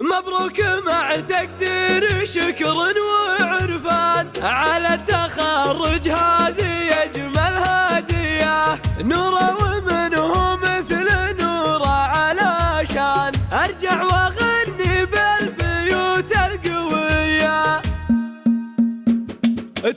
مبروك مع تقدير شكر وعرفان على التخرج، هذه أجمل هدية. نورة ومنه مثل نورة علشان أرجع وأغني بالبيوت القوية.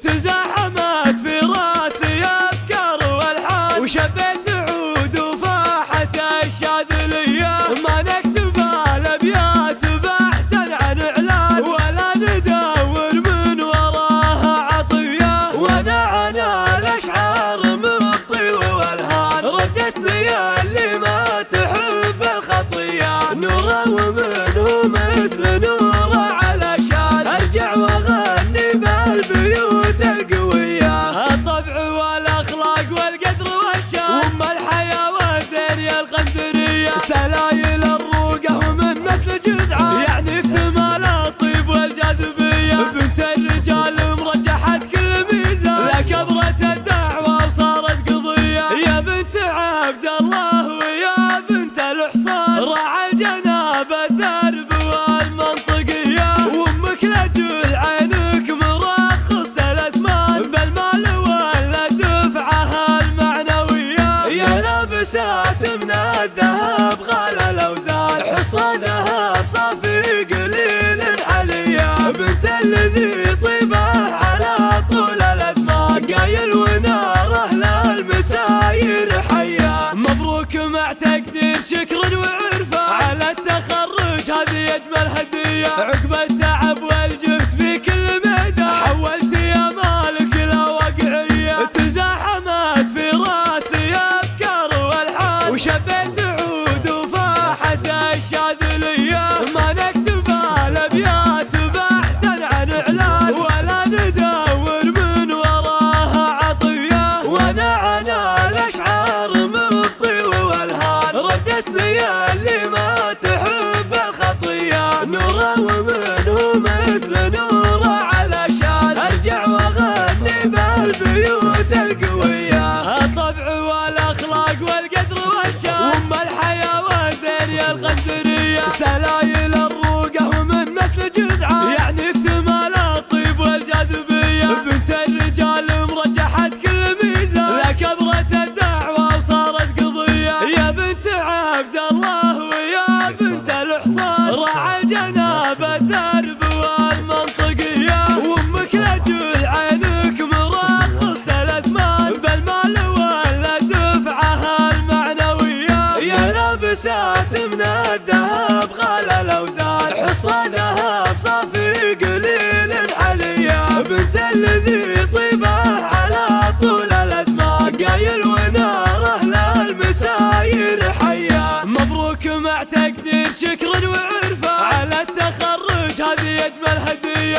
تزاحمت في راسي أفكار والحان، وشبيت عود وفاحت الشاذلية. ما نكتب الأبيات بحثا عن إعلان، ولا ندور من وراها عطية. وانا عن الأشعار مطي والهان، ردتني اللي ما تحب الخطية. نورة ومنه مثل نورة علشان أرجع وأغني بالبيوت القوية. الطبع والأخلاق والقدر والشان، وأم الحياة وزيني القندرية. سلايل الروقة ومن نسل جزعان، يعني اكتمال الطيب والجاذبية. بنت الرجال مرجحت كل ميزان، لكبرت الدعوة وصارت قضية. يا بنت عبد الله ويا بنت الحصان، راعى الجناب الدرب والمنطقية. وامك لجل عينك مرخص الأثمان، بالمال ولا الدفعة المعنوية. يا لابسات من الذهب غالى الأوزان، حصى ذهب صافي قليل عليا. بنت الذي طيبه على طول الأزمان، قايل وناره للمساير حيا. مبروك مع تقدير شكر وعرفة على التخرج، هذه أجمل هدية. عقب التعب والجهد في كل ميدان، حولت يا مالك لواقعية. تزاحمت في راسي أفكار والحان، وشبيت عود وفاحت الشاذلية. ما نكتب الأبيات بحثا عن إعلان، ولا ندور من وراها عطية. وانا عن الأشعار مطي والهان، ردتني اللي ما تحب الخطية. نورة ومنه مثل نورة علشان أرجع وأغني بالبيوت القوية. الطبع والأخلاق والقدر والشان، وأم الحياة وزيني القندرية. سلايل الروقة ومن نسل جذعان، يعني اكتمال الطيب والجاذبية. بنت الرجال مرجحت كل ميزان، لكبرت الدعوة وصارت قضية. يا بنت عبد الله ويا بنت الحصان، راعى الجناب الدرب والمنطقية. وامك لجل عينك مرخص الأثمان، بالمال ولا الدفعة المعنوية. يا لابسات من الذهب غالى الأوزان، حصى ذهب صافي قليل عليا. بنت الذي طيبه على طول الأزمان، قايل وناره للمساير حيا. مبروك مع تقدير شكر وعرفة على التخرج، هذه أجمل هدية.